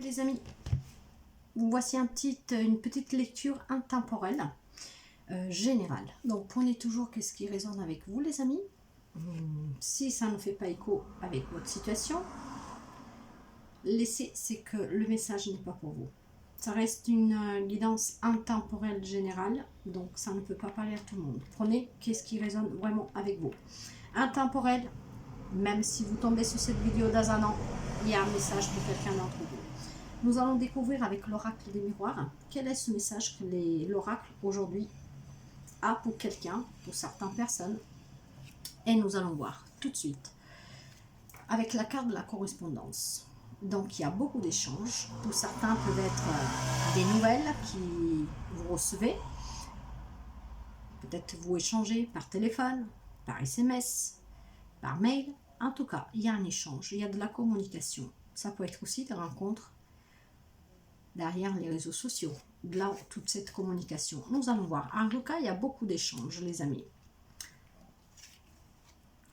Les amis, voici une petite lecture intemporelle générale. Donc prenez toujours qu'est-ce qui résonne avec vous les amis. Si ça ne fait pas écho avec votre situation, laissez, c'est que le message n'est pas pour vous. Ça reste une guidance intemporelle générale, donc ça ne peut pas parler à tout le monde. Prenez qu'est-ce qui résonne vraiment avec vous. Intemporel, même si vous tombez sur cette vidéo dans un an, il y a un message pour quelqu'un d'entre vous. Nous allons découvrir avec l'oracle des miroirs quel est ce message que l'oracle aujourd'hui a pour quelqu'un, pour certaines personnes. Et nous allons voir tout de suite avec la carte de la correspondance. Donc il y a beaucoup d'échanges. Pour certains peuvent être des nouvelles qui vous recevez. Peut-être vous échangez par téléphone, par SMS, par mail. En tout cas, il y a un échange, il y a de la communication. Ça peut être aussi des rencontres derrière les réseaux sociaux, de là toute cette communication. Nous allons voir. En tout cas, il y a beaucoup d'échanges, les amis.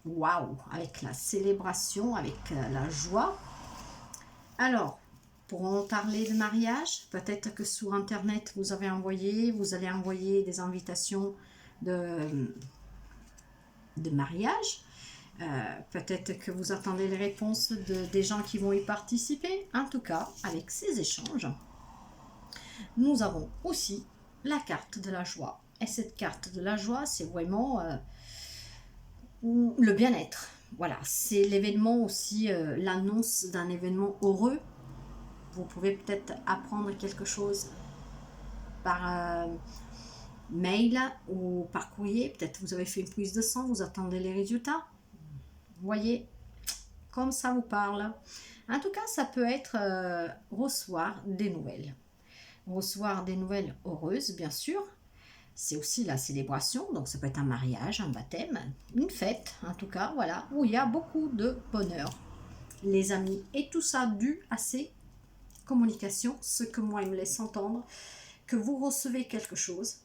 Waouh, avec la célébration, avec la joie. Alors, pour en parler de mariage, peut-être que sur Internet, vous allez envoyer des invitations de mariage. Peut-être que vous attendez les réponses des gens qui vont y participer. En tout cas, avec ces échanges, nous avons aussi la carte de la joie. Et cette carte de la joie, c'est vraiment le bien-être. Voilà, c'est l'événement aussi, l'annonce d'un événement heureux. Vous pouvez peut-être apprendre quelque chose par mail ou par courrier. Peut-être vous avez fait une prise de sang, vous attendez les résultats. Vous voyez, comme ça vous parle. En tout cas, ça peut être recevoir des nouvelles. Recevoir des nouvelles heureuses, bien sûr. C'est aussi la célébration, donc ça peut être un mariage, un baptême, une fête, en tout cas, voilà, où il y a beaucoup de bonheur, les amis. Et tout ça dû à ces communications, ce que moi, il me laisse entendre, que vous recevez quelque chose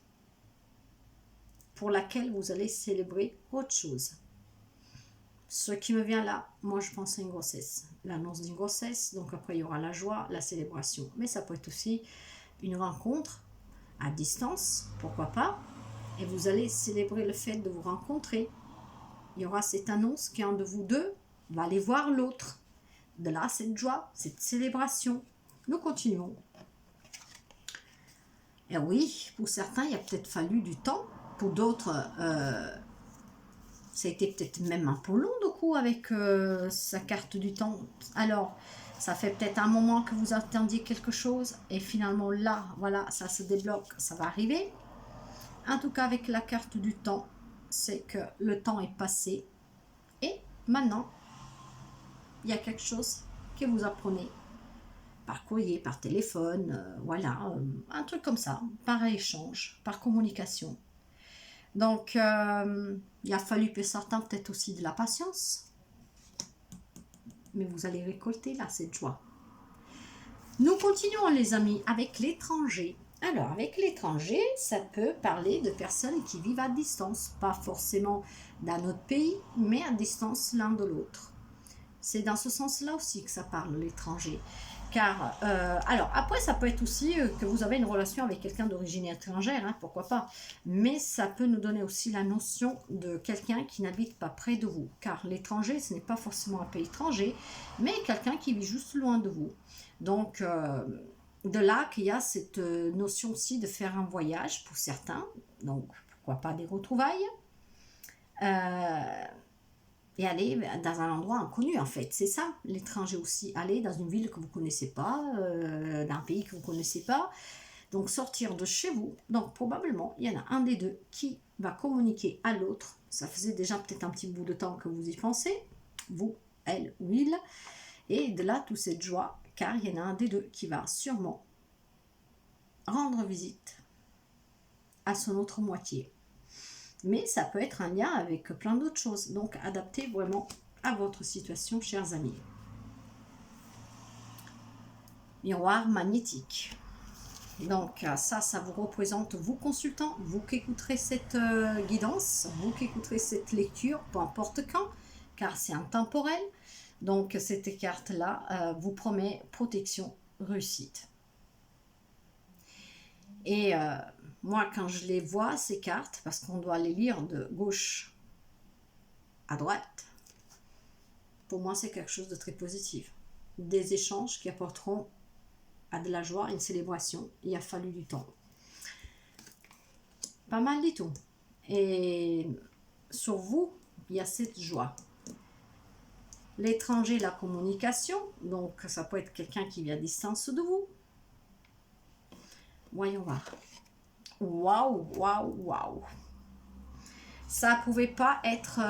pour laquelle vous allez célébrer autre chose. Ce qui me vient là, moi je pense à une grossesse, l'annonce d'une grossesse, donc après il y aura la joie, la célébration. Mais ça peut être aussi une rencontre à distance, pourquoi pas, et vous allez célébrer le fait de vous rencontrer. Il y aura cette annonce qu'un de vous deux va aller voir l'autre. De là, cette joie, cette célébration. Nous continuons. Et oui, pour certains, il a peut-être fallu du temps, pour d'autres... ça a été peut-être même un peu long du coup avec sa carte du temps. Alors, ça fait peut-être un moment que vous attendiez quelque chose et finalement là, voilà, ça se débloque, ça va arriver. En tout cas, avec la carte du temps, c'est que le temps est passé et maintenant, il y a quelque chose que vous apprenez par courrier, par téléphone, voilà, un truc comme ça, par échange, par communication. Donc, il a fallu pour certains peut-être aussi de la patience. Mais vous allez récolter là cette joie. Nous continuons les amis avec l'étranger. Alors, avec l'étranger, ça peut parler de personnes qui vivent à distance. Pas forcément d'un autre pays, mais à distance l'un de l'autre. C'est dans ce sens-là aussi que ça parle, l'étranger. Car, alors après ça peut être aussi que vous avez une relation avec quelqu'un d'origine étrangère, hein, pourquoi pas. Mais ça peut nous donner aussi la notion de quelqu'un qui n'habite pas près de vous. Car l'étranger, ce n'est pas forcément un pays étranger, mais quelqu'un qui vit juste loin de vous. Donc, de là qu'il y a cette notion aussi de faire un voyage pour certains. Donc, pourquoi pas des retrouvailles. Et aller dans un endroit inconnu en fait, c'est ça l'étranger aussi, aller dans une ville que vous ne connaissez pas, d'un pays que vous ne connaissez pas, donc sortir de chez vous. Donc probablement il y en a un des deux qui va communiquer à l'autre, ça faisait déjà peut-être un petit bout de temps que vous y pensez, vous, elle ou il, et de là toute cette joie, car il y en a un des deux qui va sûrement rendre visite à son autre moitié. Mais ça peut être un lien avec plein d'autres choses. Donc, adaptez vraiment à votre situation, chers amis. Miroir magnétique. Donc, ça vous représente, vous consultants, vous qui écouterez cette guidance, vous qui écouterez cette lecture, peu importe quand, car c'est intemporel. Donc, cette carte-là vous promet protection réussite. Et moi, quand je les vois, ces cartes, parce qu'on doit les lire de gauche à droite, pour moi, c'est quelque chose de très positif. Des échanges qui apporteront à de la joie, une célébration. Il a fallu du temps. Pas mal du tout. Et sur vous, il y a cette joie. L'étranger, la communication, donc ça peut être quelqu'un qui vit à distance de vous. Voyons voir. Waouh, waouh, waouh. Ça pouvait pas être...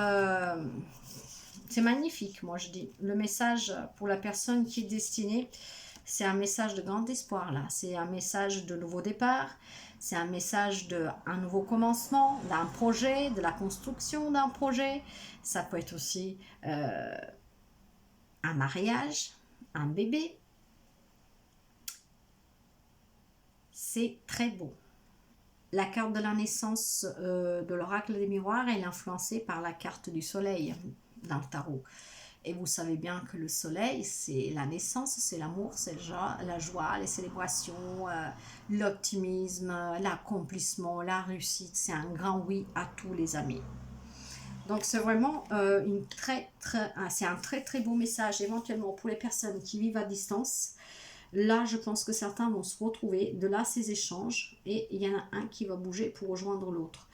c'est magnifique, moi je dis. Le message pour la personne qui est destinée, c'est un message de grand espoir là. C'est un message de nouveau départ. C'est un message d'un nouveau commencement, d'un projet, de la construction d'un projet. Ça peut être aussi un mariage, un bébé. C'est très beau. La carte de la naissance de l'oracle des miroirs, elle est influencée par la carte du soleil dans le tarot. Et vous savez bien que le soleil, c'est la naissance, c'est l'amour, c'est la joie, les célébrations, l'optimisme, l'accomplissement, la réussite. C'est un grand oui à tous les amis. Donc c'est vraiment c'est un très très beau message éventuellement pour les personnes qui vivent à distance. Là, je pense que certains vont se retrouver, de là ces échanges, et il y en a un qui va bouger pour rejoindre l'autre.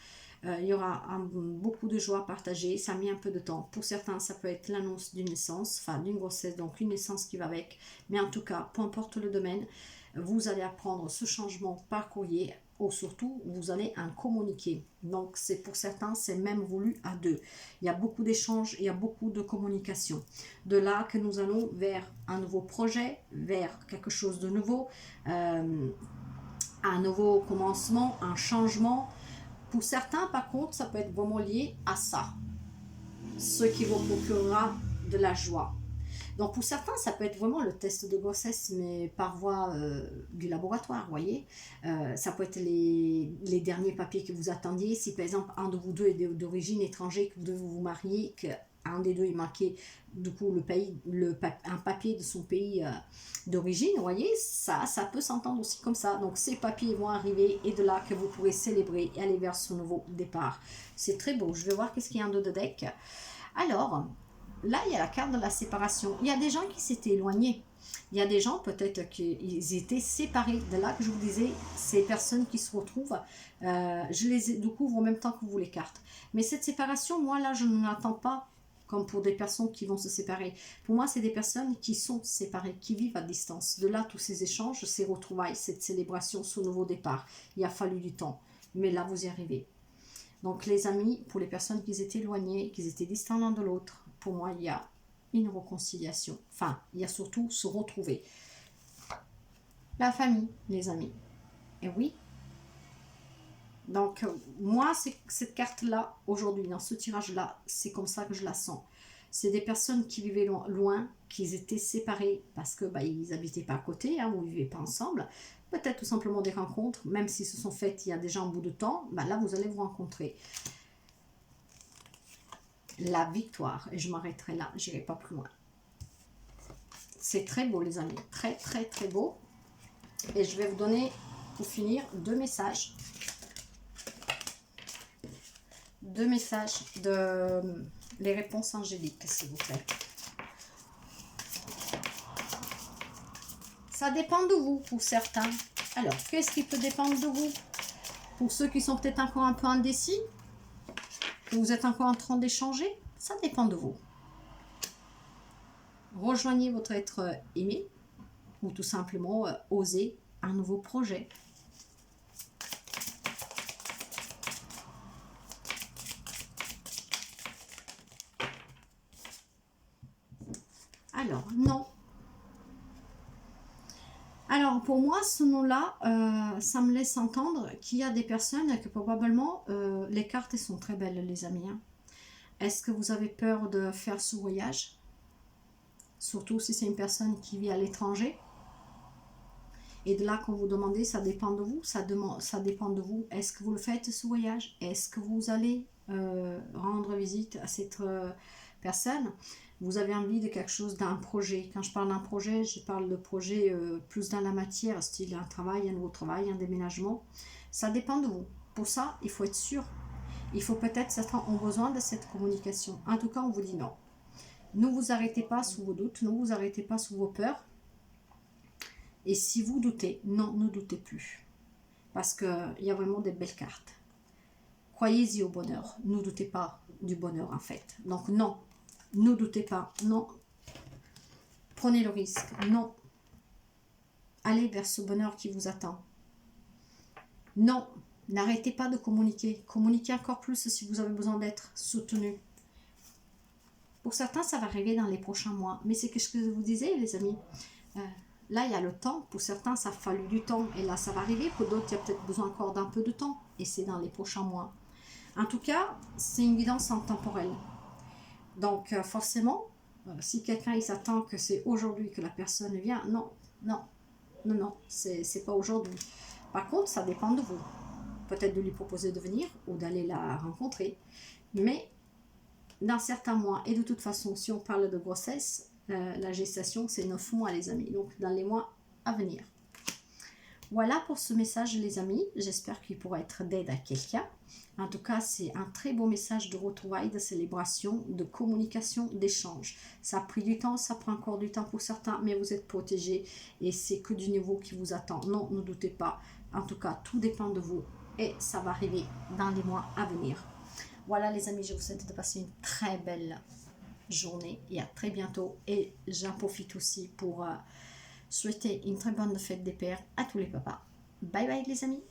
Il y aura beaucoup de joie partagée, ça a mis un peu de temps. Pour certains, ça peut être l'annonce d'une naissance, enfin d'une grossesse, donc une naissance qui va avec. Mais en tout cas, peu importe le domaine, vous allez apprendre ce changement par courrier, ou surtout, vous allez en communiquer. Donc, c'est pour certains, c'est même voulu à deux. Il y a beaucoup d'échanges, il y a beaucoup de communication. De là que nous allons vers un nouveau projet, vers quelque chose de nouveau, un nouveau commencement, un changement. Pour certains, par contre, ça peut être vraiment lié à ça. Ce qui vous procurera de la joie. Donc pour certains, ça peut être vraiment le test de grossesse, mais par voie du laboratoire, vous voyez. Ça peut être les derniers papiers que vous attendiez. Si par exemple, un de vous deux est d'origine étrangère, que vous devez vous marier, qu'un des deux est marqué, du coup, un papier de son pays d'origine, vous voyez, ça peut s'entendre aussi comme ça. Donc ces papiers vont arriver et de là que vous pourrez célébrer et aller vers ce nouveau départ. C'est très beau. Je vais voir qu'est-ce qu'il y a en dos de deck. Alors... là, il y a la carte de la séparation. Il y a des gens qui s'étaient éloignés. Il y a des gens, peut-être, qu'ils étaient séparés. De là que je vous disais, ces personnes qui se retrouvent, je les découvre en même temps que vous les cartes. Mais cette séparation, moi, là, je ne l'attends pas comme pour des personnes qui vont se séparer. Pour moi, c'est des personnes qui sont séparées, qui vivent à distance. De là, tous ces échanges, ces retrouvailles, cette célébration, ce nouveau départ. Il a fallu du temps. Mais là, vous y arrivez. Donc, les amis, pour les personnes qui étaient éloignées, qui étaient distants l'un de l'autre, pour moi, il y a une réconciliation. Enfin, il y a surtout se retrouver. La famille, les amis. Et oui. Donc, moi, cette carte-là, aujourd'hui, dans ce tirage-là, c'est comme ça que je la sens. C'est des personnes qui vivaient loin, qui étaient séparées parce que ils n'habitaient pas à côté, ou ils ne vivaient pas ensemble. Peut-être tout simplement des rencontres, même si ce sont faites il y a déjà un bout de temps, là, vous allez vous rencontrer. La victoire, et je m'arrêterai là, je n'irai pas plus loin. C'est très beau les amis, très très très beau. Et je vais vous donner, pour finir, deux messages de les réponses angéliques, s'il vous plaît. Ça dépend de vous pour certains. Alors, qu'est-ce qui peut dépendre de vous? Pour ceux qui sont peut-être encore un peu indécis, que vous êtes encore en train d'échanger, ça dépend de vous. Rejoignez votre être aimé ou tout simplement osez un nouveau projet. Alors, non. Alors, pour moi, ce nom-là, ça me laisse entendre qu'il y a des personnes que probablement, les cartes sont très belles, les amis. Est-ce que vous avez peur de faire ce voyage? Surtout si c'est une personne qui vit à l'étranger. Et de là, quand vous demandez, ça dépend de vous. Ça dépend de vous. Est-ce que vous le faites, ce voyage? Est-ce que vous allez rendre visite à cette personne? Vous avez envie de quelque chose, d'un projet. Quand je parle d'un projet, je parle de projet plus dans la matière, style un travail, un nouveau travail, un déménagement. Ça dépend de vous. Pour ça, il faut être sûr. Il faut peut-être certains ont besoin de cette communication. En tout cas, on vous dit non. Ne vous arrêtez pas sous vos doutes, ne vous arrêtez pas sous vos peurs. Et si vous doutez, non, ne doutez plus. Parce qu'il y a vraiment des belles cartes. Croyez-y au bonheur. Ne doutez pas du bonheur en fait. Donc non, ne doutez pas. Non. Prenez le risque. Non. Allez vers ce bonheur qui vous attend. Non. N'arrêtez pas de communiquer. Communiquez encore plus si vous avez besoin d'être soutenu. Pour certains, ça va arriver dans les prochains mois. Mais c'est ce que je vous disais, les amis. Là, il y a le temps. Pour certains, ça a fallu du temps. Et là, ça va arriver. Pour d'autres, il y a peut-être besoin encore d'un peu de temps. Et c'est dans les prochains mois. En tout cas, c'est une guidance temporelle. Donc, forcément, si quelqu'un il s'attend que c'est aujourd'hui que la personne vient, non, non, non, non, c'est pas aujourd'hui. Par contre, ça dépend de vous. Peut-être de lui proposer de venir ou d'aller la rencontrer. Mais dans certains mois, et de toute façon, si on parle de grossesse, la gestation, c'est 9 mois, les amis. Donc, dans les mois à venir. Voilà pour ce message, les amis. J'espère qu'il pourra être d'aide à quelqu'un. En tout cas, c'est un très beau message de retrouvailles, de célébration, de communication, d'échange. Ça a pris du temps, ça prend encore du temps pour certains, mais vous êtes protégés et c'est que du nouveau qui vous attend. Non, ne doutez pas. En tout cas, tout dépend de vous et ça va arriver dans les mois à venir. Voilà, les amis, je vous souhaite de passer une très belle journée et à très bientôt. Et j'en profite aussi pour souhaiter une très bonne fête des pères à tous les papas. Bye bye, les amis.